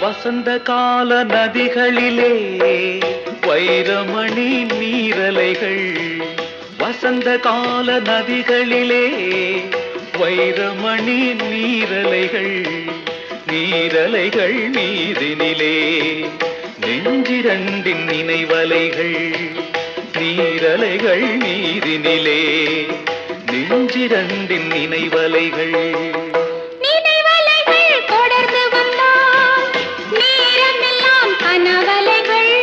வசந்த கால நதிகளிலே வைரமணி நீரலைகள். வசந்த கால நதிகளிலே வைரமணி நீரலைகள். நீரலைகள் மீதினிலே நெஞ்சிரண்டின் நினைவலைகள். நீரலைகள் மீதினிலே நெஞ்சிரண்டின் நினைவலைகள். கனவலைகள்